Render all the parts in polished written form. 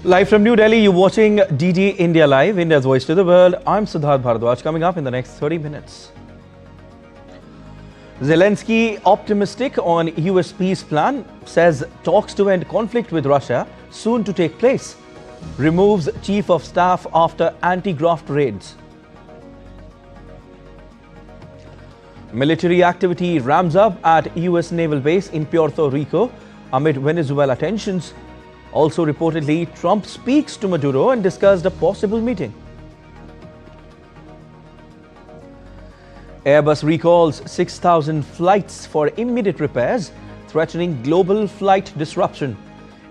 Live from New Delhi, you're watching DD India Live, India's voice to the world. I'm Siddharth Bharadwaj. Coming up in the next 30 minutes. Zelenskyy optimistic on US peace plan, says talks to end conflict with Russia soon to take place. Removes chief of staff after anti-graft raids. Military activity ramps up at US naval base in Puerto Rico amid Venezuela tensions. Also reportedly, Trump speaks to Maduro and discussed a possible meeting. Airbus recalls 6,000 flights for immediate repairs, threatening global flight disruption.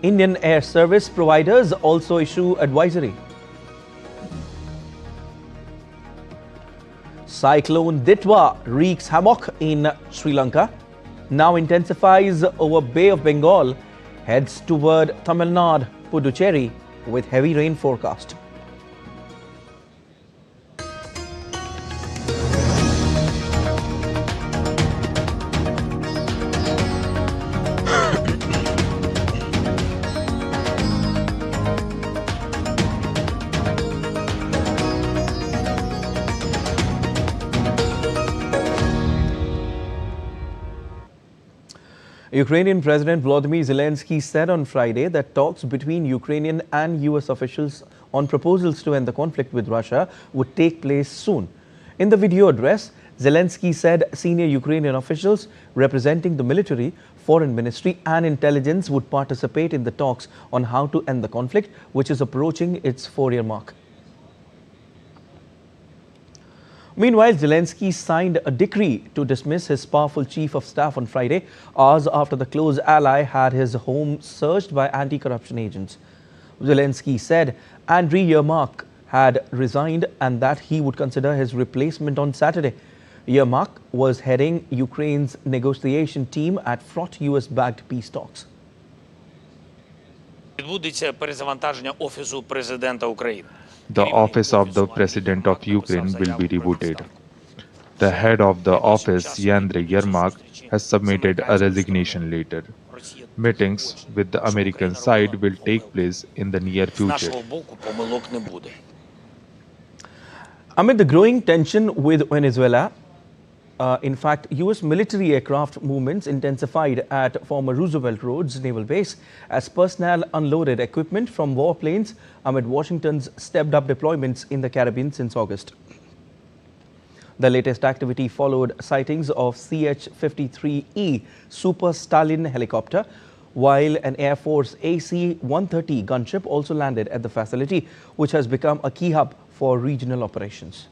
Indian air service providers also issue advisory. Cyclone Ditwah wreaks havoc in Sri Lanka, now intensifies over Bay of Bengal, heads toward Tamil Nadu, Puducherry with heavy rain forecast. Ukrainian President Volodymyr Zelenskyy said on Friday that talks between Ukrainian and US officials on proposals to end the conflict with Russia would take place soon. In the video address, Zelenskyy said senior Ukrainian officials representing the military, foreign ministry and intelligence would participate in the talks on how to end the conflict, which is approaching its 4-year mark. Meanwhile, Zelenskyy signed a decree to dismiss his powerful chief of staff on Friday, hours after the close ally had his home searched by anti-corruption agents. Zelenskyy said Andriy Yermak had resigned and that he would consider his replacement on Saturday. Yermak was heading Ukraine's negotiation team at fraught US-backed peace talks. Відбудеться перезавантаження Офісу Президента України. The office of the President of Ukraine will be rebooted. The head of the office, Andriy Yermak, has submitted a resignation letter. Meetings with the American side will take place in the near future. Amid the growing tension with Venezuela, in fact, US military aircraft movements intensified at former Roosevelt Roads Naval Base as personnel unloaded equipment from warplanes amid Washington's stepped-up deployments in the Caribbean since August. The latest activity followed sightings of CH-53E Super Stalin helicopter, while an Air Force AC-130 gunship also landed at the facility, which has become a key hub for regional operations.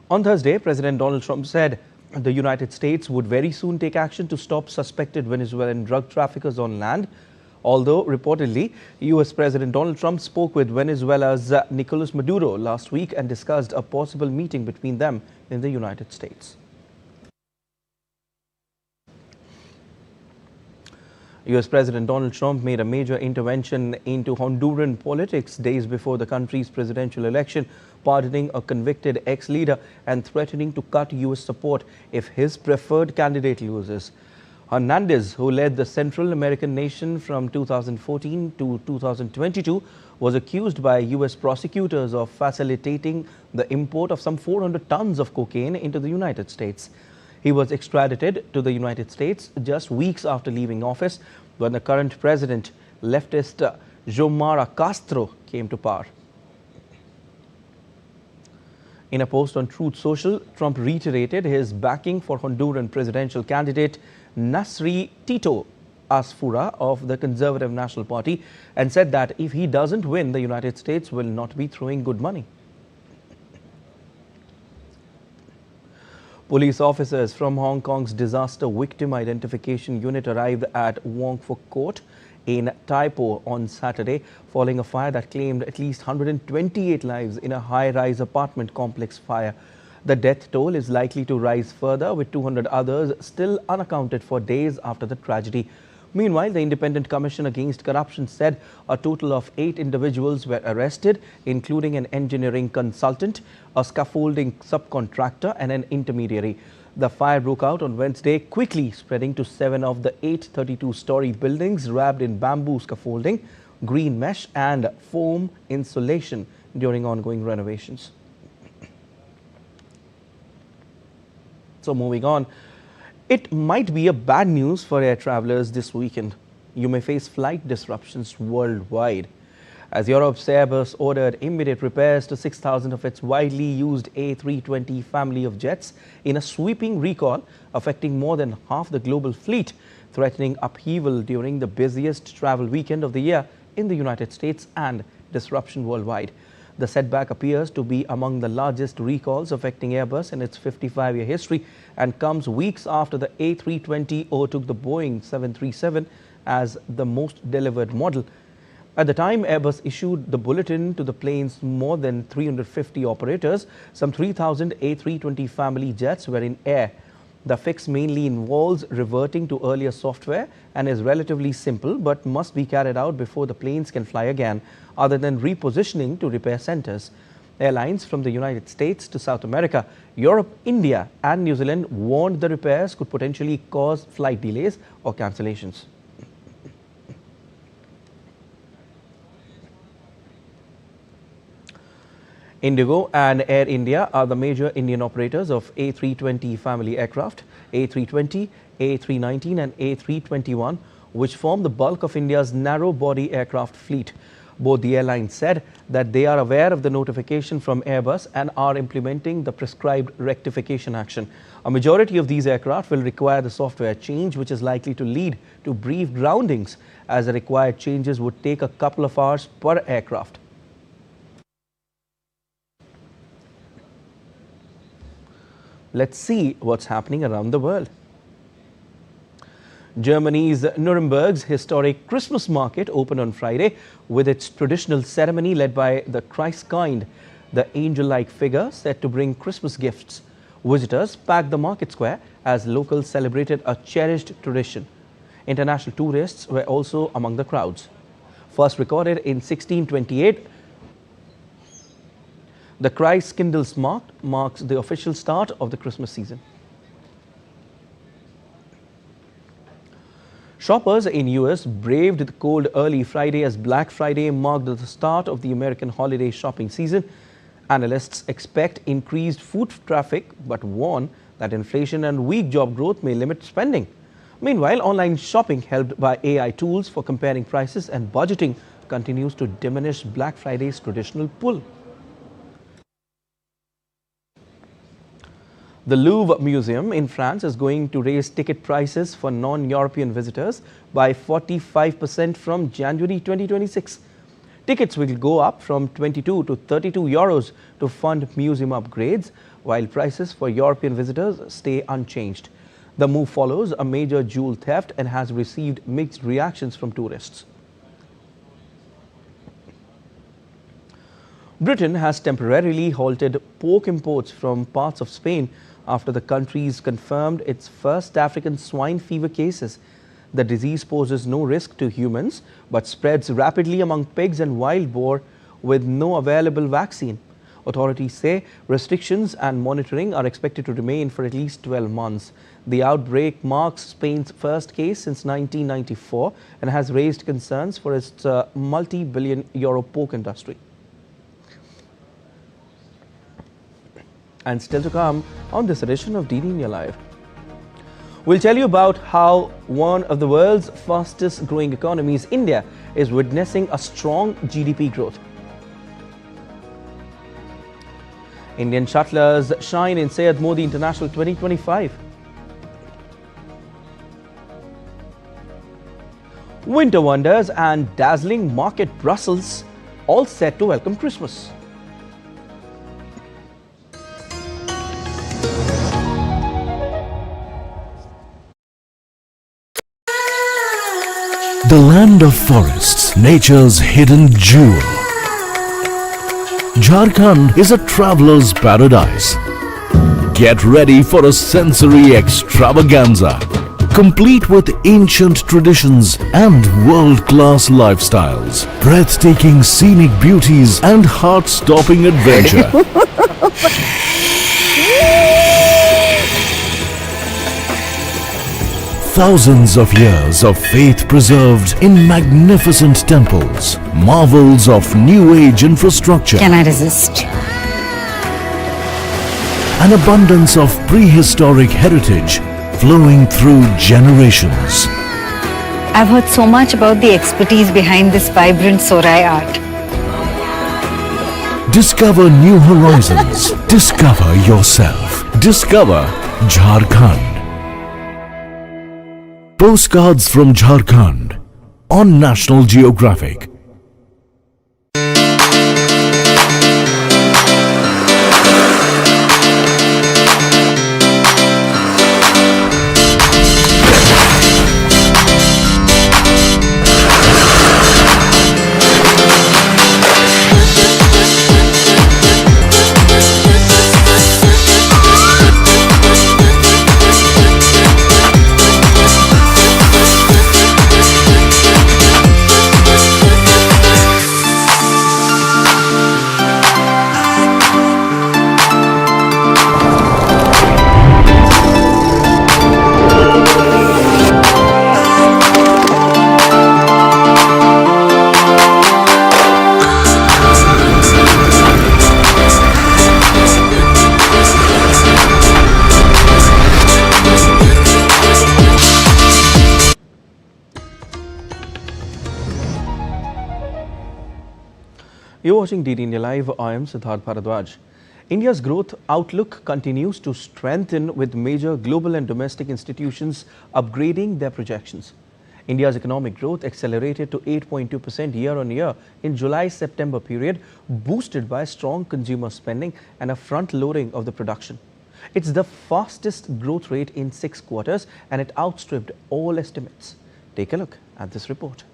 On Thursday, President Donald Trump said the United States would very soon take action to stop suspected Venezuelan drug traffickers on land, although reportedly, US President Donald Trump spoke with Venezuela's Nicolas Maduro last week and discussed a possible meeting between them in the United States. US President Donald Trump made a major intervention into Honduran politics days before the country's presidential election, pardoning a convicted ex-leader and threatening to cut US support if his preferred candidate loses. Hernandez, who led the Central American nation from 2014 to 2022, was accused by US prosecutors of facilitating the import of some 400 tons of cocaine into the United States. He was extradited to the United States just weeks after leaving office when the current president, leftist Xiomara Castro, came to power. In a post on Truth Social, Trump reiterated his backing for Honduran presidential candidate Nasri Tito Asfura of the Conservative National Party and said that if he doesn't win, the United States will not be throwing good money. Police officers from Hong Kong's Disaster Victim Identification Unit arrived at Wong Fuk Court in Tai Po on Saturday, following a fire that claimed at least 128 lives in a high-rise apartment complex fire. The death toll is likely to rise further, with 200 others still unaccounted for days after the tragedy. Meanwhile, the Independent Commission Against Corruption said a total of 8 individuals were arrested, including an engineering consultant, a scaffolding subcontractor and an intermediary. The fire broke out on Wednesday, quickly spreading to 7 of the 8 32-story buildings wrapped in bamboo scaffolding, green mesh and foam insulation during ongoing renovations. So moving on, it might be a bad news for air travelers this weekend. You may face flight disruptions worldwide, as Europe's Airbus ordered immediate repairs to 6,000 of its widely used A320 family of jets in a sweeping recall affecting more than half the global fleet, threatening upheaval during the busiest travel weekend of the year in the United States and disruption worldwide. The setback appears to be among the largest recalls affecting Airbus in its 55-year history and comes weeks after the A320 overtook the Boeing 737 as the most delivered model. At the time Airbus issued the bulletin to the plane's more than 350 operators, some 3,000 A320 family jets were in air. The fix mainly involves reverting to earlier software and is relatively simple but must be carried out before the planes can fly again, other than repositioning to repair centers. Airlines from the United States to South America, Europe, India and New Zealand warned the repairs could potentially cause flight delays or cancellations. Indigo and Air India are the major Indian operators of A320 family aircraft, A320, A319 and A321, which form the bulk of India's narrow-body aircraft fleet. Both the airlines said that they are aware of the notification from Airbus and are implementing the prescribed rectification action. A majority of these aircraft will require the software change, which is likely to lead to brief groundings, as the required changes would take a couple of hours per aircraft. Let's see what's happening around the world. Germany's Nuremberg's historic Christmas market opened on Friday with its traditional ceremony led by the Christkind, the angel-like figure said to bring Christmas gifts. Visitors packed the market square as locals celebrated a cherished tradition. International tourists were also among the crowds. First recorded in 1628, the Christkindlesmarkt marks the official start of the Christmas season. Shoppers in US braved the cold early Friday as Black Friday marked the start of the American holiday shopping season. Analysts expect increased foot traffic but warn that inflation and weak job growth may limit spending. Meanwhile, online shopping helped by AI tools for comparing prices and budgeting continues to diminish Black Friday's traditional pull. The Louvre Museum in France is going to raise ticket prices for non-European visitors by 45% from January 2026. Tickets will go up from 22 to 32 euros to fund museum upgrades, while prices for European visitors stay unchanged. The move follows a major jewel theft and has received mixed reactions from tourists. Britain has temporarily halted pork imports from parts of Spain after the country's confirmed its first African swine fever cases. The disease poses no risk to humans but spreads rapidly among pigs and wild boar with no available vaccine. Authorities say restrictions and monitoring are expected to remain for at least 12 months. The outbreak marks Spain's first case since 1994 and has raised concerns for its multi-billion euro pork industry. And still to come on this edition of DD in Your Life, we'll tell you about how one of the world's fastest growing economies, India, is witnessing a strong GDP growth. Indian shuttlers shine in Syed Modi International 2025. Winter wonders and dazzling market Brussels all set to welcome Christmas. The land of forests, nature's hidden jewel. Jharkhand is a traveler's paradise. Get ready for a sensory extravaganza, complete with ancient traditions and world-class lifestyles, breathtaking scenic beauties and heart-stopping adventure. Thousands of years of faith preserved in magnificent temples, marvels of new age infrastructure, Can I resist? an abundance of prehistoric heritage flowing through generations. I've heard so much about the expertise behind this vibrant Sorai art. Discover new horizons. Discover yourself. Discover Jharkhand. Postcards from Jharkhand on National Geographic. You're watching DD India Live. I am Siddharth Bharadwaj. India's growth outlook continues to strengthen with major global and domestic institutions upgrading their projections. India's economic growth accelerated to 8.2% year-on-year in July-September period, boosted by strong consumer spending and a front-loading of the production. It's the fastest growth rate in 6 quarters and it outstripped all estimates. Take a look at this report.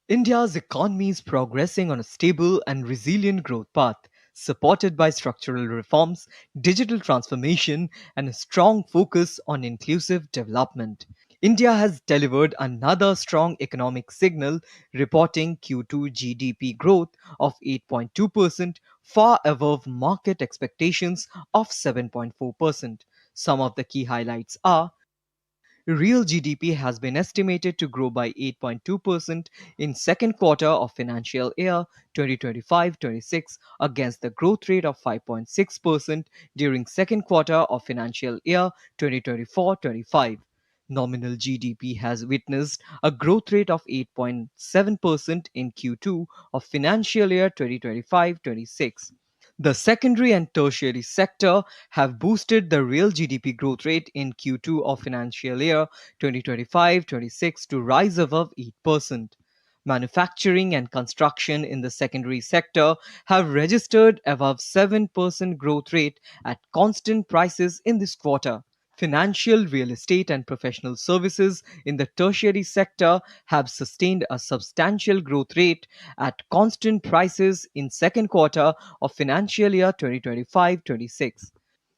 India's economy is progressing on a stable and resilient growth path, supported by structural reforms, digital transformation, and a strong focus on inclusive development. India has delivered another strong economic signal, reporting Q2 GDP growth of 8.2%, far above market expectations of 7.4%. Some of the key highlights are: real GDP has been estimated to grow by 8.2% in second quarter of financial year 2025-26 against the growth rate of 5.6% during second quarter of financial year 2024-25. Nominal GDP has witnessed a growth rate of 8.7% in Q2 of financial year 2025-26. The secondary and tertiary sector have boosted the real GDP growth rate in Q2 of financial year 2025-26 to rise above 8%. Manufacturing and construction in the secondary sector have registered above 7% growth rate at constant prices in this quarter. Financial, real estate, and professional services in the tertiary sector have sustained a substantial growth rate at constant prices in second quarter of financial year 2025-26.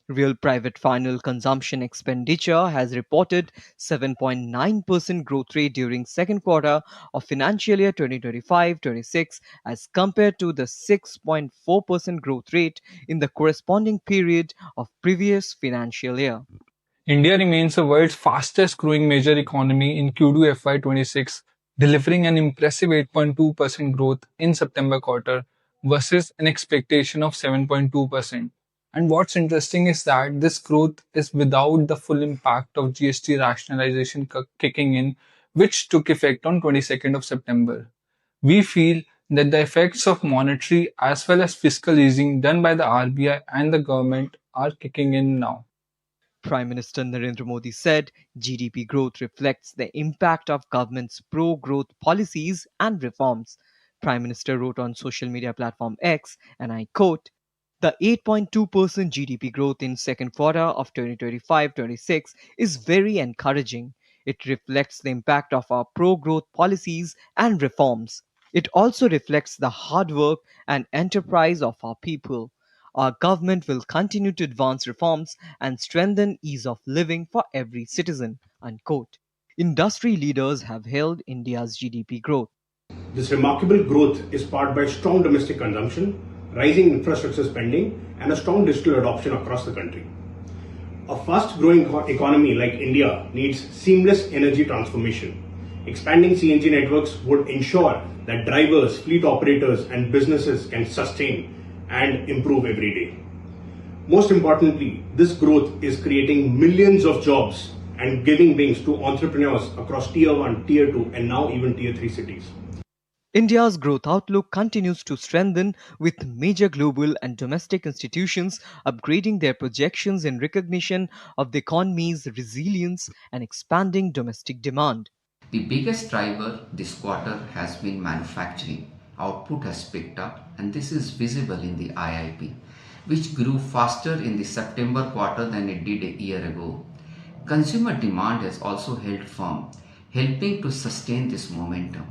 Real private final consumption expenditure has reported 7.9% growth rate during second quarter of financial year 2025-26 as compared to the 6.4% growth rate in the corresponding period of previous financial year. India remains the world's fastest growing major economy in Q2 FY26, delivering an impressive 8.2% growth in September quarter versus an expectation of 7.2%. And what's interesting is that this growth is without the full impact of GST rationalization kicking in, which took effect on 22nd of September. We feel that the effects of monetary as well as fiscal easing done by the RBI and the government are kicking in now. Prime Minister Narendra Modi said GDP growth reflects the impact of government's pro-growth policies and reforms. Prime Minister wrote on social media platform X, and I quote, "The 8.2% GDP growth in second quarter of 2025-26 is very encouraging. It reflects the impact of our pro-growth policies and reforms. It also reflects the hard work and enterprise of our people. Our government will continue to advance reforms and strengthen ease of living for every citizen." Unquote. Industry leaders have hailed India's GDP growth. This remarkable growth is powered by strong domestic consumption, rising infrastructure spending, and a strong digital adoption across the country. A fast-growing economy like India needs seamless energy transformation. Expanding CNG networks would ensure that drivers, fleet operators, and businesses can sustain and improve every day. Most importantly, this growth is creating millions of jobs and giving wings to entrepreneurs across Tier 1, Tier 2, and now even Tier 3 cities. India's growth outlook continues to strengthen, with major global and domestic institutions upgrading their projections in recognition of the economy's resilience and expanding domestic demand. The biggest driver this quarter has been manufacturing. Output has picked up, and this is visible in the IIP, which grew faster in the September quarter than it did a year ago. Consumer demand has also held firm, helping to sustain this momentum.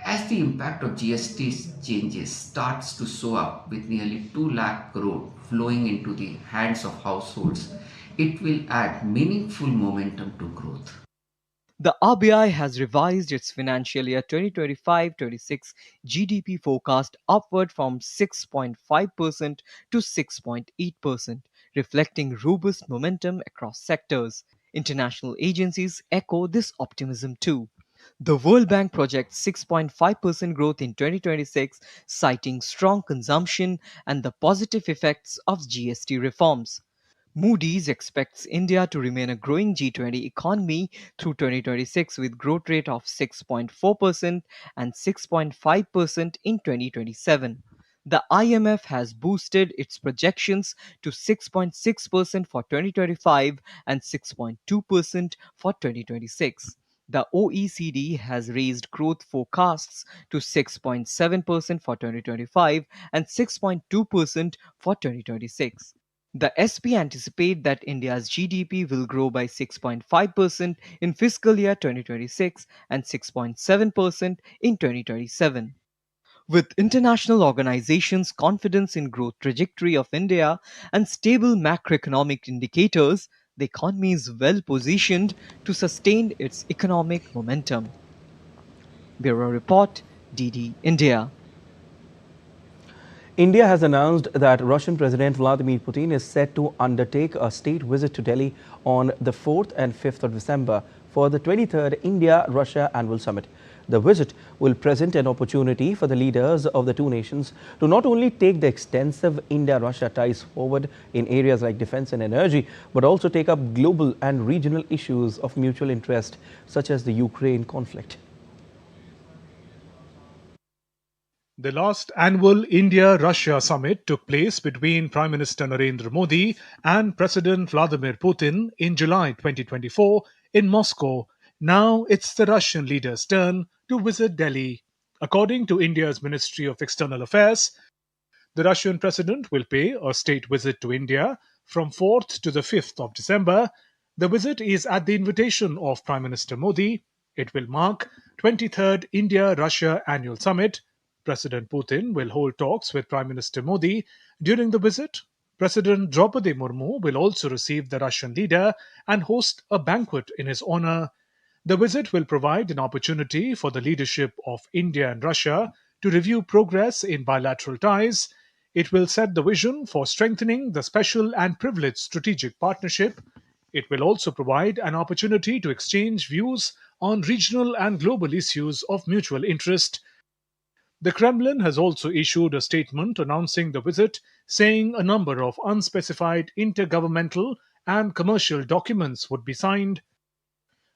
As the impact of GST changes starts to show up with nearly 2 lakh crore flowing into the hands of households, it will add meaningful momentum to growth. The RBI has revised its financial year 2025-26 GDP forecast upward from 6.5% to 6.8%, reflecting robust momentum across sectors. International agencies echo this optimism too. The World Bank projects 6.5% growth in 2026, citing strong consumption and the positive effects of GST reforms. Moody's expects India to remain a growing G20 economy through 2026, with growth rate of 6.4% and 6.5% in 2027. The IMF has boosted its projections to 6.6% for 2025 and 6.2% for 2026. The OECD has raised growth forecasts to 6.7% for 2025 and 6.2% for 2026. The SP anticipate that India's GDP will grow by 6.5% in fiscal year 2026 and 6.7% in 2027. With international organizations' confidence in growth trajectory of India and stable macroeconomic indicators, the economy is well positioned to sustain its economic momentum. Bureau Report, DD India. India has announced that Russian President Vladimir Putin is set to undertake a state visit to Delhi on the 4th and 5th of December for the 23rd India-Russia Annual Summit. The visit will present an opportunity for the leaders of the two nations to not only take the extensive India-Russia ties forward in areas like defense and energy, but also take up global and regional issues of mutual interest, such as the Ukraine conflict. The last annual India-Russia summit took place between Prime Minister Narendra Modi and President Vladimir Putin in July 2024 in Moscow. Now it's the Russian leader's turn to visit Delhi. According to India's Ministry of External Affairs, the Russian president will pay a state visit to India from 4th to the 5th of December. The visit is at the invitation of Prime Minister Modi. It will mark 23rd India-Russia Annual Summit. President Putin will hold talks with Prime Minister Modi during the visit. President Draupadi Murmu will also receive the Russian leader and host a banquet in his honor. The visit will provide an opportunity for the leadership of India and Russia to review progress in bilateral ties. It will set the vision for strengthening the special and privileged strategic partnership. It will also provide an opportunity to exchange views on regional and global issues of mutual interest. The Kremlin has also issued a statement announcing the visit, saying a number of unspecified intergovernmental and commercial documents would be signed.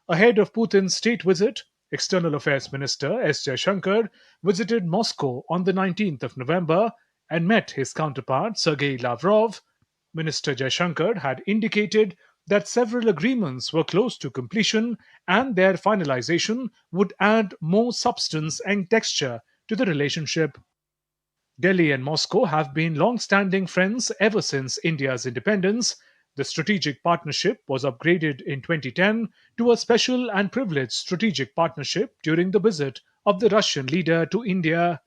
Ahead of Putin's state visit, External Affairs Minister S. Jaishankar visited Moscow on the 19th of November and met his counterpart Sergei Lavrov. Minister Jaishankar had indicated that several agreements were close to completion and their finalization would add more substance and texture to the relationship. Delhi and Moscow have been long-standing friends ever since India's independence. The strategic partnership was upgraded in 2010 to a special and privileged strategic partnership during the visit of the Russian leader to India.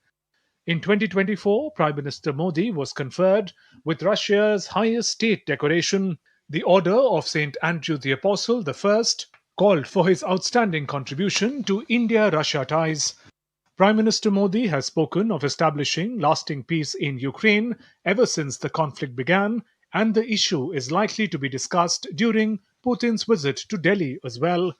In 2024, Prime Minister Modi was conferred with Russia's highest state decoration, the Order of St. Andrew the Apostle I, called for his outstanding contribution to India-Russia ties. Prime Minister Modi has spoken of establishing lasting peace in Ukraine ever since the conflict began, and the issue is likely to be discussed during Putin's visit to Delhi as well.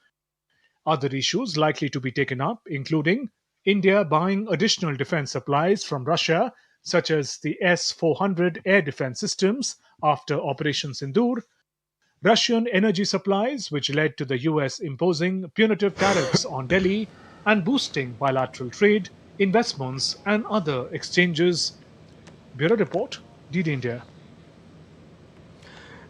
Other issues likely to be taken up, including India buying additional defense supplies from Russia, such as the S-400 air defense systems after Operation Sindoor, Russian energy supplies, which led to the US imposing punitive tariffs on Delhi and boosting bilateral trade, investments, and other exchanges. Bureau Report, DD India.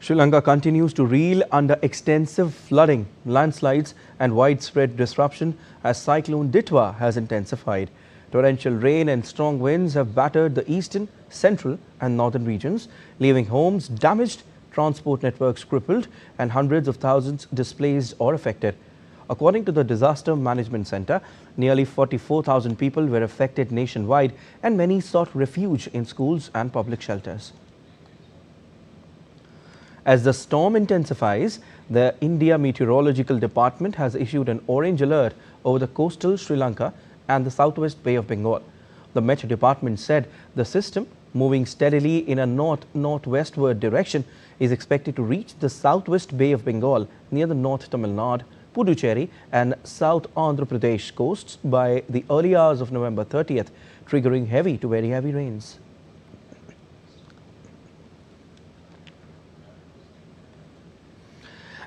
Sri Lanka continues to reel under extensive flooding, landslides and widespread disruption as Cyclone Ditwah has intensified. Torrential rain and strong winds have battered the eastern, central and northern regions, leaving homes damaged, transport networks crippled and hundreds of thousands displaced or affected. According to the Disaster Management Centre, nearly 44,000 people were affected nationwide and many sought refuge in schools and public shelters. As the storm intensifies, the India Meteorological Department has issued an orange alert over the coastal Sri Lanka and the southwest Bay of Bengal. The Met Department said the system, moving steadily in a north-northwestward direction, is expected to reach the southwest Bay of Bengal near the North Tamil Nadu, Puducherry and South Andhra Pradesh coasts by the early hours of November 30th, triggering heavy to very heavy rains.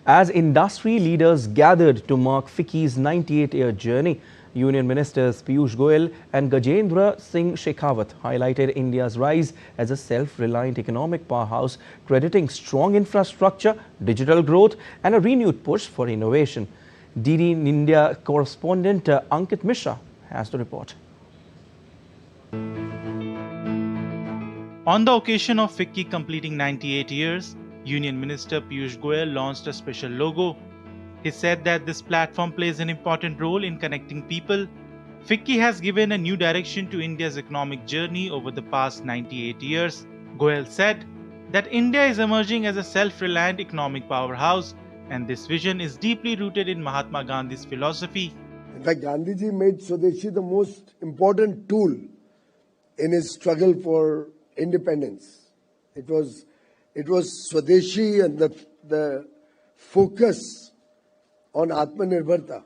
As industry leaders gathered to mark FICCI's 98-year journey, Union Ministers Piyush Goyal and Gajendra Singh Shekhawat highlighted India's rise as a self-reliant economic powerhouse, crediting strong infrastructure, digital growth and a renewed push for innovation. DD India correspondent Ankit Mishra has the report. On the occasion of FICCI completing 98 years, Union Minister Piyush Goyal launched a special logo. He said that this platform plays an important role in connecting people. FICCI has given a new direction to India's economic journey over the past 98 years. Goyal said that India is emerging as a self-reliant economic powerhouse, and this vision is deeply rooted in Mahatma Gandhi's philosophy. In fact, Gandhiji made Swadeshi the most important tool in his struggle for independence. It was Swadeshi and the focus on Atmanirbharta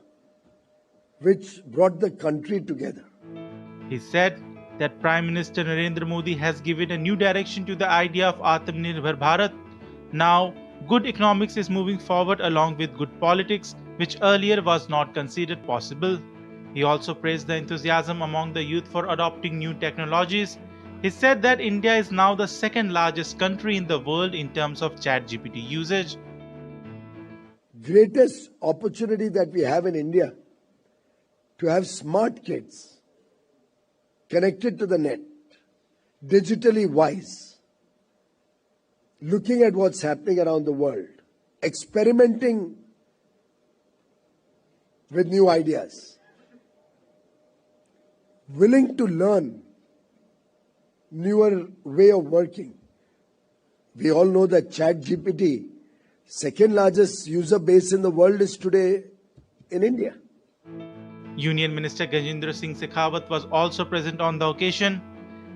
which brought the country together. He said that Prime Minister Narendra Modi has given a new direction to the idea of Atmanirbhar Bharat. Now, good economics is moving forward along with good politics, which earlier was not considered possible. He also praised the enthusiasm among the youth for adopting new technologies. He said that India is now the second largest country in the world in terms of ChatGPT usage. Greatest opportunity that we have in India to have smart kids connected to the net, digitally wise, looking at what's happening around the world, experimenting with new ideas, willing to learn newer way of working. We all know that ChatGPT, second largest user base in the world, is today in India. Union Minister Gajendra Singh Shekhawat was also present on the occasion.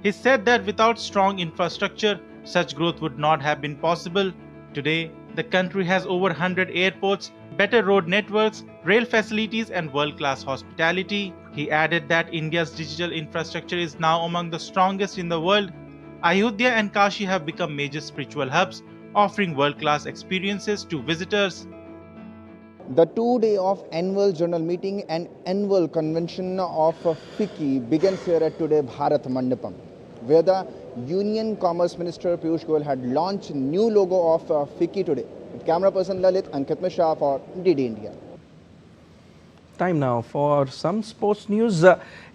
He said that without strong infrastructure, such growth would not have been possible. Today, the country has over 100 airports, better road networks, rail facilities and world-class hospitality. He added that India's digital infrastructure is now among the strongest in the world. Ayodhya and Kashi have become major spiritual hubs, offering world-class experiences to visitors. The 2-day of annual general meeting and annual convention of FICCI begins here at today Bharat Mandapam, where the Union Commerce Minister Piyush Goyal had launched new logo of FICCI today. With camera person Lalit, Ankit Mishra for DD India. Time now for some sports news.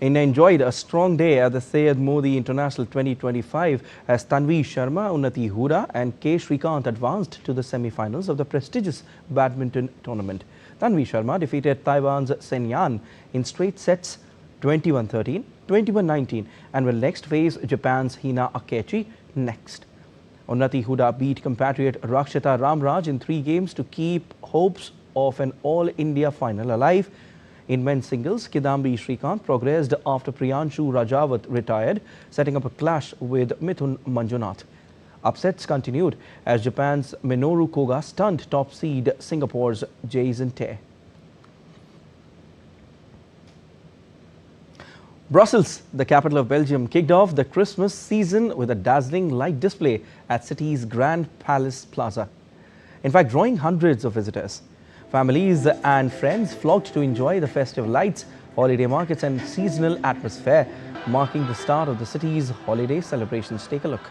India enjoyed a strong day at the Syed Modi International 2025 as Tanvi Sharma, Unnati Hooda and K. Shrikant advanced to the semi-finals of the prestigious badminton tournament. Tanvi Sharma defeated Taiwan's Sen Yan in straight sets 21-13, 21-19 and will next face Japan's Hina Akechi next. Unnati Hooda beat compatriot Rakshita Ramraj in 3 games to keep hopes of an all-India final alive. In men's singles, Kidambi Shrikant progressed after Priyanshu Rajawat retired, setting up a clash with Mithun Manjunath. Upsets continued as Japan's Minoru Koga stunned top seed Singapore's Jason Tay. Brussels, the capital of Belgium, kicked off the Christmas season with a dazzling light display at city's Grand Palace Plaza. In fact, drawing hundreds of visitors. Families and friends flocked to enjoy the festive lights, holiday markets and seasonal atmosphere, marking the start of the city's holiday celebrations. Take a look.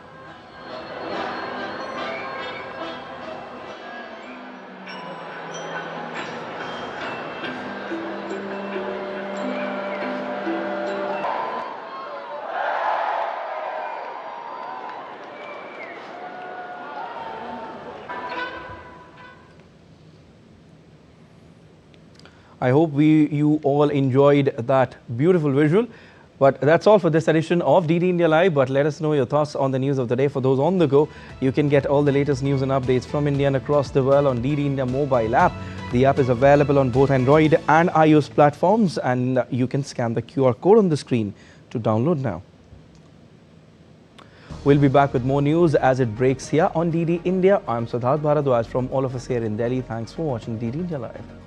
I hope you all enjoyed that beautiful visual. But that's all for this edition of DD India Live. But let us know your thoughts on the news of the day. For those on the go, you can get all the latest news and updates from India and across the world on DD India mobile app. The app is available on both Android and iOS platforms, and you can scan the QR code on the screen to download now. We'll be back with more news as it breaks here on DD India. I'm Prasar Bharati from all of us here in Delhi. Thanks for watching DD India Live.